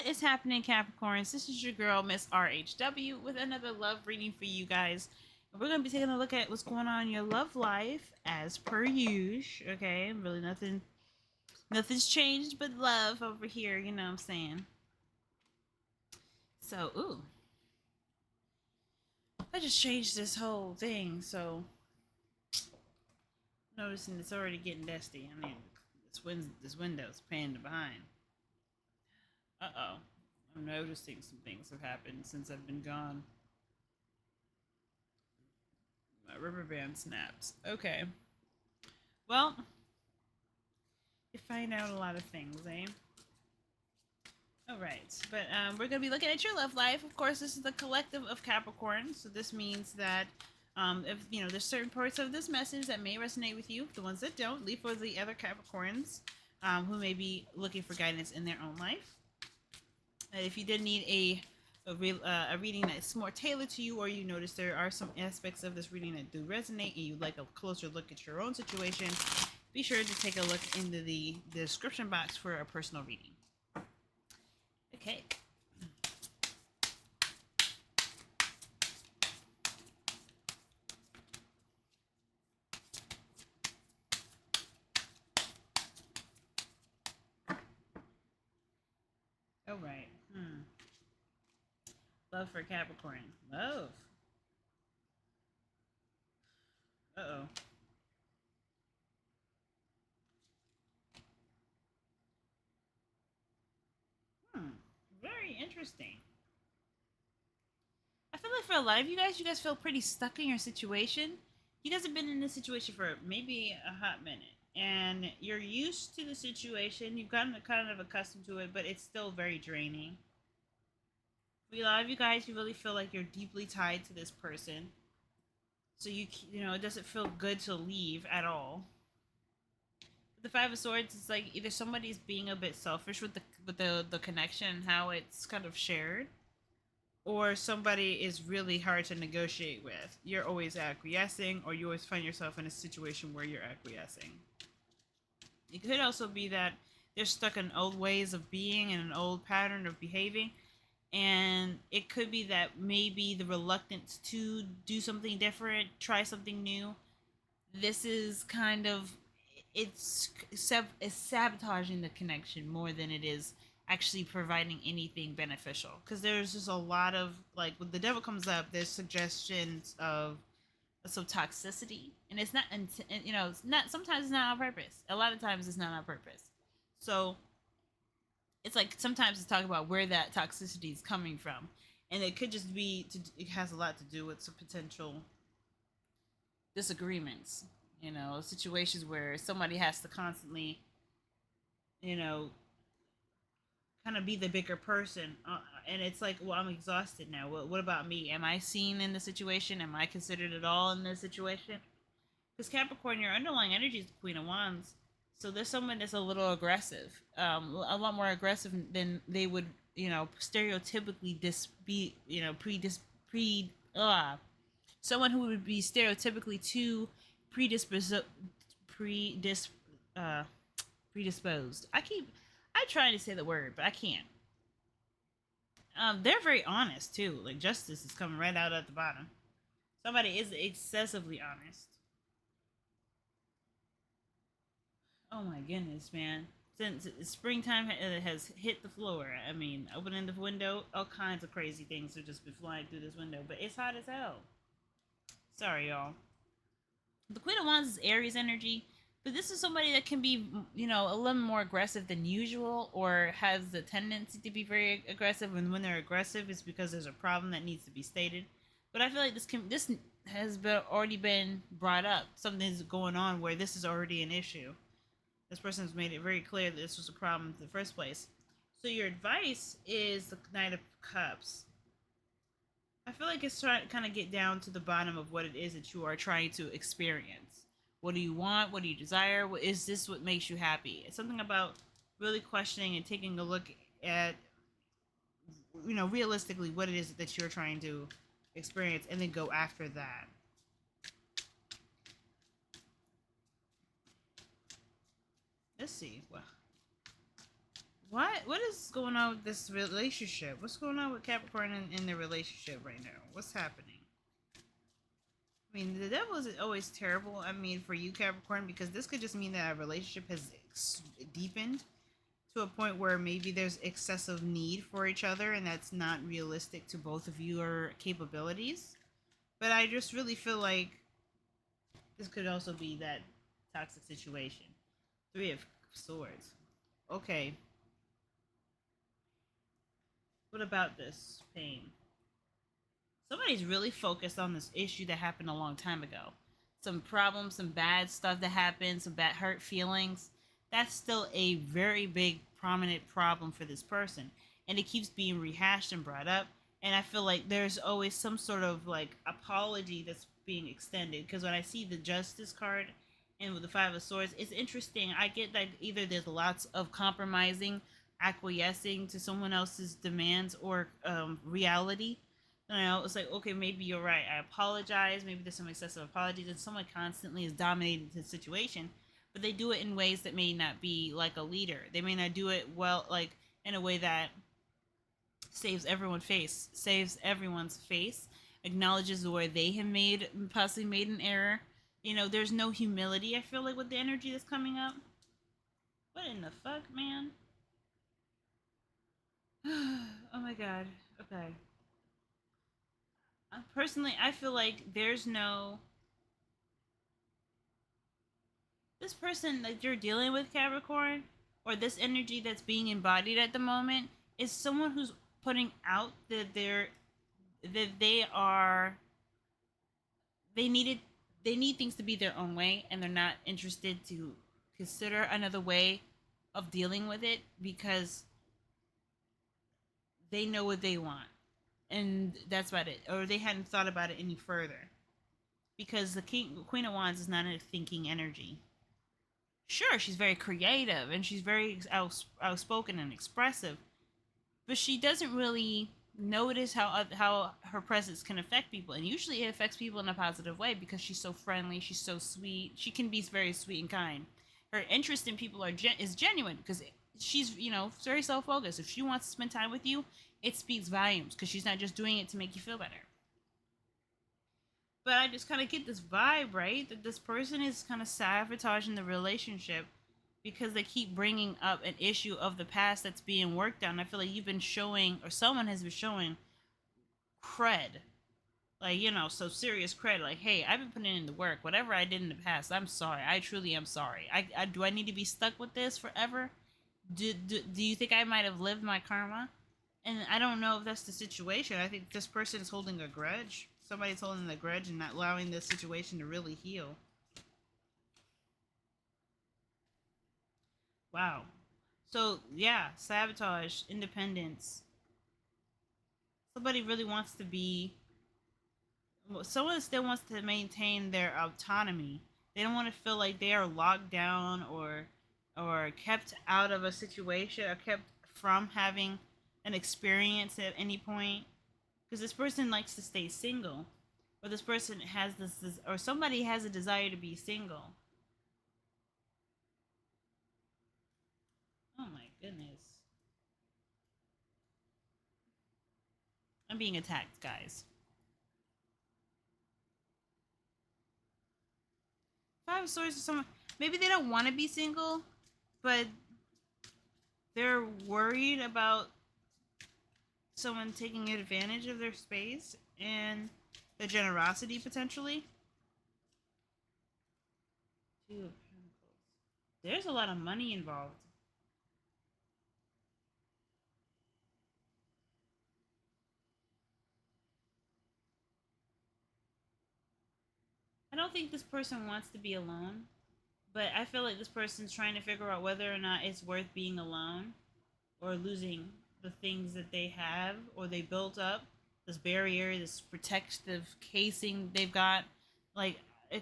is happening, Capricorns? This is your girl, Miss RHW, with another love reading for you guys. And we're going to be taking a look at what's going on in your love life, as per usual. Okay, really nothing's changed but love over here. You know what I'm saying? So, ooh, I just changed this whole thing. So, noticing it's already getting dusty. I mean, this window's panning behind. Uh-oh. I'm noticing some things have happened since I've been gone. My rubber band snaps. Okay. Well, you find out a lot of things, eh? Alright, but we're going to be looking at your love life. Of course, this is the collective of Capricorn, so this means that if, there's certain parts of this message that may resonate with you. The ones that don't, leave for the other Capricorns who may be looking for guidance in their own life. If you did need a reading that's more tailored to you, or you notice there are some aspects of this reading that do resonate and you'd like a closer look at your own situation, be sure to take a look into the description box for a personal reading. Okay. All right. Love for Capricorn. Love. Uh-oh. Very interesting. I feel like for a lot of you guys feel pretty stuck in your situation. You guys have been in this situation for maybe a hot minute, and you're used to the situation. You've gotten kind of accustomed to it, but it's still very draining. For a lot of you guys, you really feel like you're deeply tied to this person, so it doesn't feel good to leave at all. The Five of Swords is like either somebody's being a bit selfish with the connection and how it's kind of shared, or somebody is really hard to negotiate with. You're always acquiescing, or you always find yourself in a situation where you're acquiescing. It could also be that they're stuck in old ways of being and an old pattern of behaving, and it could be that maybe the reluctance to do something different, try something new, this is kind of it's sabotaging the connection more than it is actually providing anything beneficial, because there's just a lot of, like, when the devil comes up, there's suggestions of some toxicity, and it's not, it's not, sometimes it's not on purpose, a lot of times it's not on purpose. So it's like sometimes it's talking about where that toxicity is coming from, and it could just be it has a lot to do with some potential disagreements, situations where somebody has to constantly, you know kind of be the bigger person, and it's like, well, I'm exhausted now. What about me? Am I seen in the situation? Am I considered at all in this situation? Because Capricorn, your underlying energy is the Queen of Wands, so there's someone that's a little aggressive, a lot more aggressive than they would, stereotypically be, someone who would be stereotypically too predisposed, predis, uh, predisposed. I try to say the word, but I can't. They're very honest too. Like, justice is coming right out at the bottom. Somebody is excessively honest. Oh my goodness, man. Since springtime has hit the floor, I mean, opening the window, all kinds of crazy things have just been flying through this window, but it's hot as hell. Sorry, y'all. The Queen of Wands is Aries energy, but this is somebody that can be, a little more aggressive than usual, or has the tendency to be very aggressive. And when they're aggressive, it's because there's a problem that needs to be stated. But I feel like this has already been brought up. Something's going on where this is already an issue. This person has made it very clear that this was a problem in the first place. So your advice is the Knight of Cups. I feel like it's trying to kind of get down to the bottom of what it is that you are trying to experience. What do you want? What do you desire? Is this what makes you happy? It's something about really questioning and taking a look at, realistically what it is that you're trying to experience, and then go after that. Let's see. Well, What is going on with this relationship? What's going on with Capricorn in their relationship right now? What's happening? I mean, the devil is always terrible. I mean, for you, Capricorn, because this could just mean that a relationship has deepened to a point where maybe there's excessive need for each other, and that's not realistic to both of your capabilities. But I just really feel like this could also be that toxic situation. Three of Swords. Okay, what about this pain? Somebody's really focused on this issue that happened a long time ago. Some problems, some bad stuff that happened, some bad hurt feelings. That's still a very big, prominent problem for this person. And it keeps being rehashed and brought up. And I feel like there's always some sort of like apology that's being extended. Because when I see the Justice card and with the Five of Swords, it's interesting. I get that either there's lots of compromising, acquiescing to someone else's demands or reality. It's like, okay, maybe you're right. I apologize. Maybe there's some excessive apologies, and someone constantly is dominating the situation, but they do it in ways that may not be like a leader. They may not do it well, like in a way that saves everyone's face, acknowledges where they have possibly made an error. There's no humility. I feel like with the energy that's coming up. What in the fuck, man? Oh my god. Okay. Personally, I feel like there's no this person that you're dealing with, Capricorn, or this energy that's being embodied at the moment is someone who's putting out that they are they needed they need things to be their own way, and they're not interested to consider another way of dealing with it because they know what they want, and that's about it, or they hadn't thought about it any further because the Queen of Wands is not a thinking energy. Sure, she's very creative and she's very outspoken and expressive, but she doesn't really notice how her presence can affect people, and usually it affects people in a positive way because she's so friendly, she's so sweet, she can be very sweet and kind. Her interest in people is genuine because she's very self-focused. If she wants to spend time with you, it speaks volumes because she's not just doing it to make you feel better. But I just kind of get this vibe, right? That this person is kind of sabotaging the relationship because they keep bringing up an issue of the past that's being worked on. I feel like you've been showing, or someone has been showing, cred. Like, so serious cred. Like, hey, I've been putting in the work. Whatever I did in the past, I'm sorry. I truly am sorry. Do I need to be stuck with this forever? Do you think I might have lived my karma? And I don't know if that's the situation. I think this person is holding a grudge. Somebody's holding a grudge and not allowing this situation to really heal. Wow. So, yeah, sabotage, independence. Somebody really wants to be. Someone still wants to maintain their autonomy. They don't want to feel like they are locked down or kept out of a situation or kept from having an experience at any point. Because this person likes to stay single, or this person has this, or somebody has a desire to be single. Oh my goodness. I'm being attacked, guys. Five of Swords is someone, maybe they don't want to be single, but they're worried about someone taking advantage of their space and the generosity potentially. Two of Pentacles. There's a lot of money involved. I don't think this person wants to be alone, but I feel like this person's trying to figure out whether or not it's worth being alone or losing the things that they have or they built up, this barrier, this protective casing they've got. Like,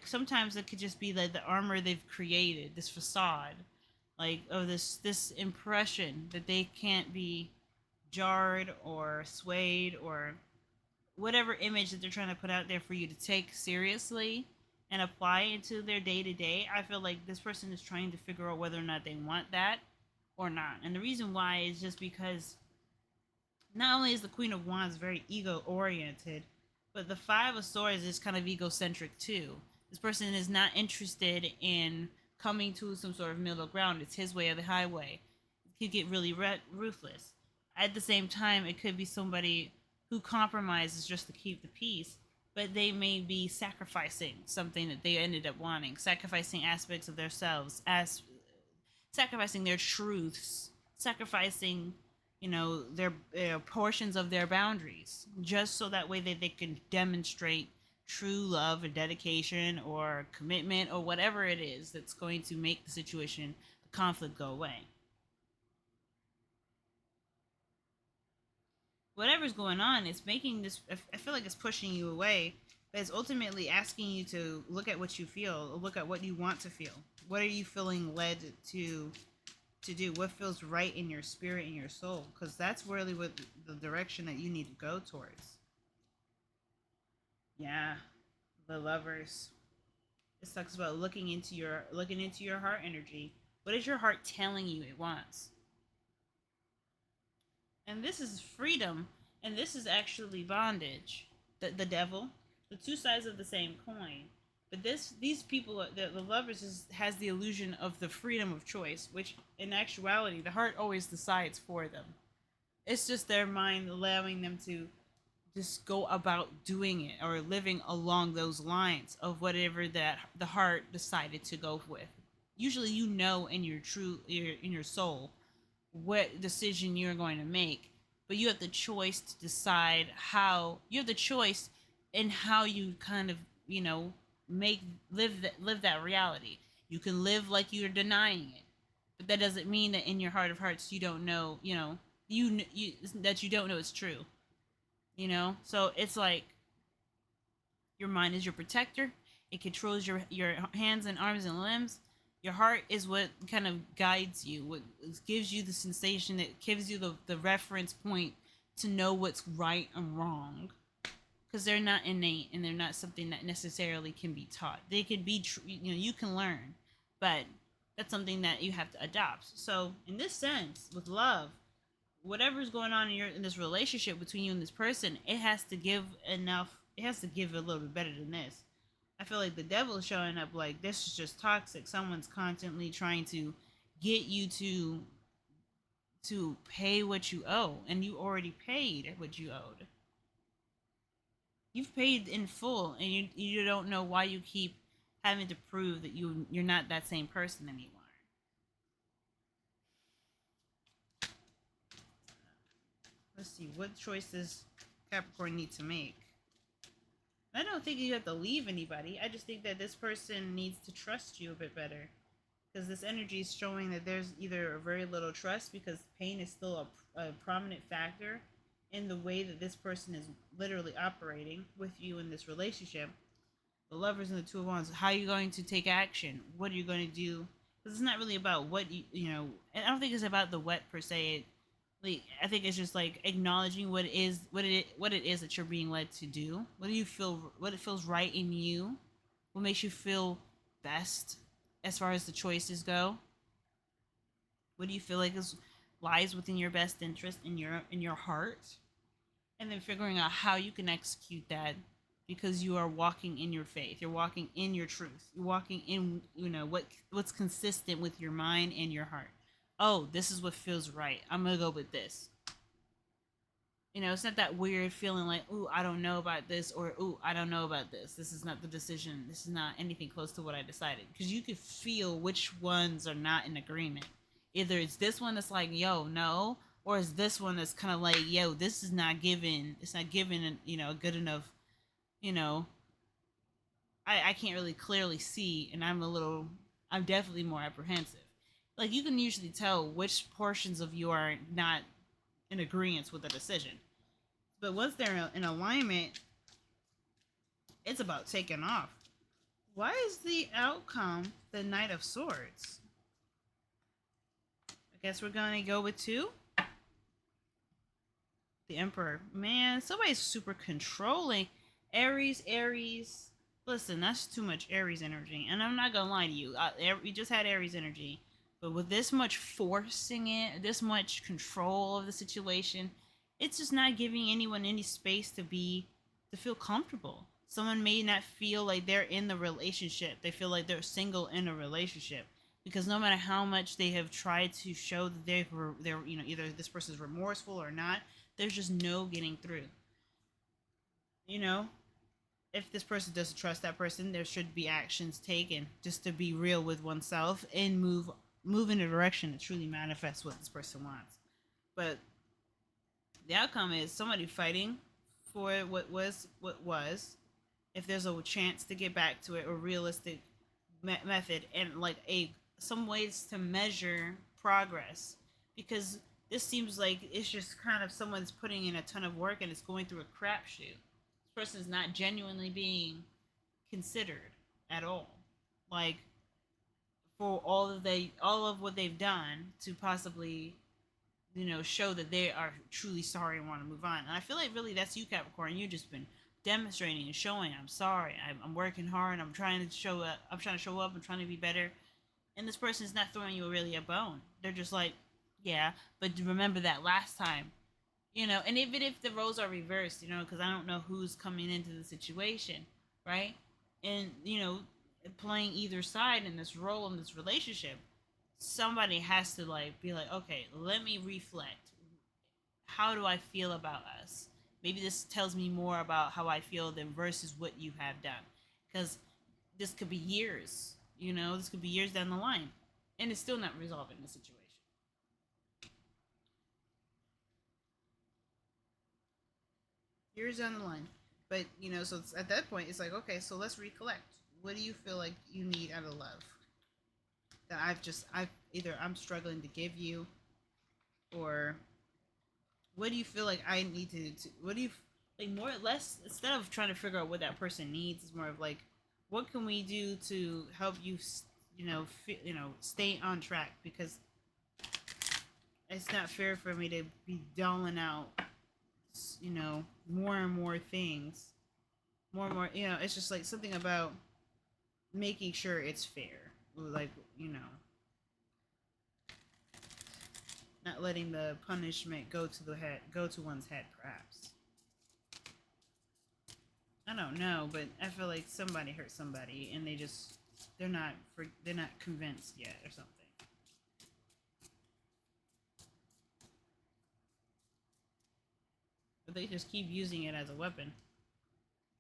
sometimes it could just be like the armor they've created, this facade, like, of this impression that they can't be jarred or swayed, or whatever image that they're trying to put out there for you to take seriously and apply into their day to day. I feel like this person is trying to figure out whether or not they want that, or not. And the reason why is just because not only is the Queen of Wands very ego oriented, but the Five of Swords is kind of egocentric too. This person is not interested in coming to some sort of middle ground. It's his way or the highway. It could get really ruthless. At the same time, it could be somebody who compromises just to keep the peace, but they may be sacrificing something that they ended up wanting, sacrificing aspects of themselves, as sacrificing their truths, sacrificing, their portions of their boundaries, just so that way they can demonstrate true love or dedication or commitment or whatever it is that's going to make the situation, the conflict go away. Whatever's going on, it's making this, I feel like it's pushing you away, but it's ultimately asking you to look at what you feel, look at what you want to feel. What are you feeling led to do? What feels right in your spirit and your soul? Because that's really what the direction that you need to go towards. Yeah, the Lovers. This talks about looking into your heart energy. What is your heart telling you it wants? And this is freedom, and this is actually bondage. The devil, the two sides of the same coin. But these people, the Lovers, has the illusion of the freedom of choice, which in actuality, the heart always decides for them. It's just their mind allowing them to just go about doing it or living along those lines of whatever that the heart decided to go with. Usually, in your soul what decision you're going to make, but you have the choice to decide how. You have the choice in how you kind of make live that reality. You can live like you're denying it, but that doesn't mean that in your heart of hearts you don't know. You that you don't know it's true. So it's like your mind is your protector. It controls your hands and arms and limbs. Your heart is what kind of guides you, what gives you the sensation, that gives you the reference point to know what's right and wrong. Because they're not innate and they're not something that necessarily can be taught. They can be, you can learn, but that's something that you have to adopt. So in this sense, with love, whatever's going on in this relationship between you and this person, it has to give enough. It has to give a little bit better than this. I feel like the devil is showing up like this is just toxic. Someone's constantly trying to get you to pay what you owe, and you already paid what you owed. You've paid in full, and you don't know why you keep having to prove that you're not that same person anymore. Let's see, what choices Capricorn need to make. I don't think you have to leave anybody. I just think that this person needs to trust you a bit better. Because this energy is showing that there's either a very little trust, because pain is still a prominent factor in the way that this person is literally operating with you in this relationship. The Lovers and the Two of Wands, how are you going to take action? What are you going to do? Because it's not really about what and I don't think it's about the what per se. Like, I think it's just like acknowledging what it is that you're being led to do. What do you feel? What it feels right in you? What makes you feel best as far as the choices go? What do you feel like lies within your best interest in your heart? And then figuring out how you can execute that, because you are walking in your faith. You're walking in your truth. You're walking in what's consistent with your mind and your heart. Oh, this is what feels right. I'm gonna go with this. It's not that weird feeling like, ooh, I don't know about this, or ooh, I don't know about this. This is not the decision. This is not anything close to what I decided. Because you could feel which ones are not in agreement. Either it's this one that's like, yo, no, or it's this one that's kind of like, yo, this is not given. It's not given, a good enough, I can't really clearly see, and I'm definitely more apprehensive. Like, you can usually tell which portions of you are not in agreement with the decision. But once they're in alignment, it's about taking off. Why is the outcome the Knight of Swords? I guess we're going to go with 2. The Emperor. Man, somebody's super controlling. Aries. Listen, that's too much Aries energy. And I'm not going to lie to you. We just had Aries energy. But with this much forcing it, this much control of the situation, it's just not giving anyone any space to feel comfortable. Someone may not feel like they're in the relationship. They feel like they're single in a relationship because no matter how much they have tried to show that they're either this person's remorseful or not, there's just no getting through. You know, if this person doesn't trust that person, there should be actions taken just to be real with oneself and move in a direction that truly manifests what this person wants. But the outcome is somebody fighting for what was. If there's a chance to get back to it, or realistic method, and like a some ways to measure progress, because this seems like it's just kind of someone's putting in a ton of work and it's going through a crapshoot. This person's not genuinely being considered at all. Like, for all of what they've done to possibly show that they are truly sorry and want to move on. And I feel like really that's you, Capricorn. You've just been demonstrating and showing I'm sorry. I'm working hard. I'm trying to show up. I'm trying to be better. And this person's not throwing you really a bone. They're just like, yeah, but remember that last time. And even if the roles are reversed, because I don't know who's coming into the situation, right? And, playing either side in this role in this relationship, somebody has to like be like, okay, let me reflect. How do I feel about us? Maybe this tells me more about how I feel than versus what you have done, because this could be years. This could be years down the line, and it's still not resolving the situation. Years down the line, but so it's, at that point, it's like, okay, so let's recollect. What do you feel like you need out of love that I've either I'm struggling to give you, or what do you feel like I need to what do you like, more or less, instead of trying to figure out what that person needs, it's more of like, what can we do to help you stay on track, because it's not fair for me to be doling out more and more things, more and more, it's just like something about making sure it's fair, like, not letting the punishment go to one's head, perhaps. I don't know, but I feel like somebody hurt somebody and they're not convinced yet or something. But they just keep using it as a weapon.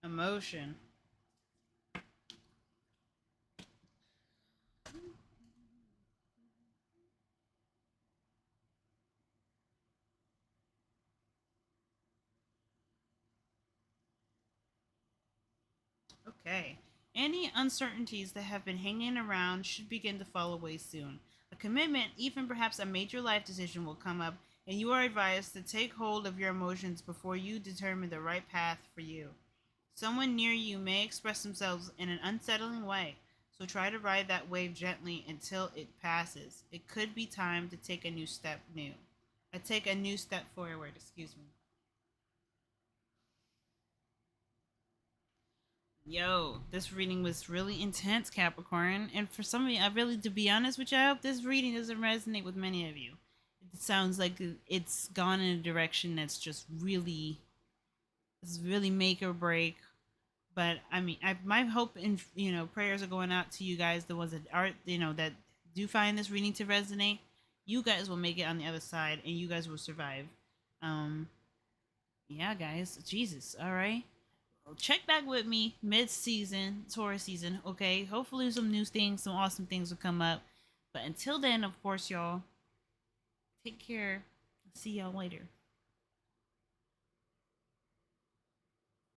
Emotion. Okay. Any uncertainties that have been hanging around should begin to fall away soon. A commitment, even perhaps a major life decision, will come up, and you are advised to take hold of your emotions before you determine the right path for you. Someone near you may express themselves in an unsettling way, so try to ride that wave gently until it passes. It could be time to take a new step new. I take a new step forward, excuse me. Yo, this reading was really intense, Capricorn. And for some of you, to be honest with you, I hope this reading doesn't resonate with many of you. It sounds like it's gone in a direction that's just really, it's really make or break. But I mean, my hope and prayers are going out to you guys, the ones that are that do find this reading to resonate. You guys will make it on the other side, and you guys will survive. Um, yeah, guys, Jesus, all right. Check back with me mid-season, Taurus season, okay? Hopefully some new things, some awesome things will come up. But until then, of course, y'all, take care. See y'all later.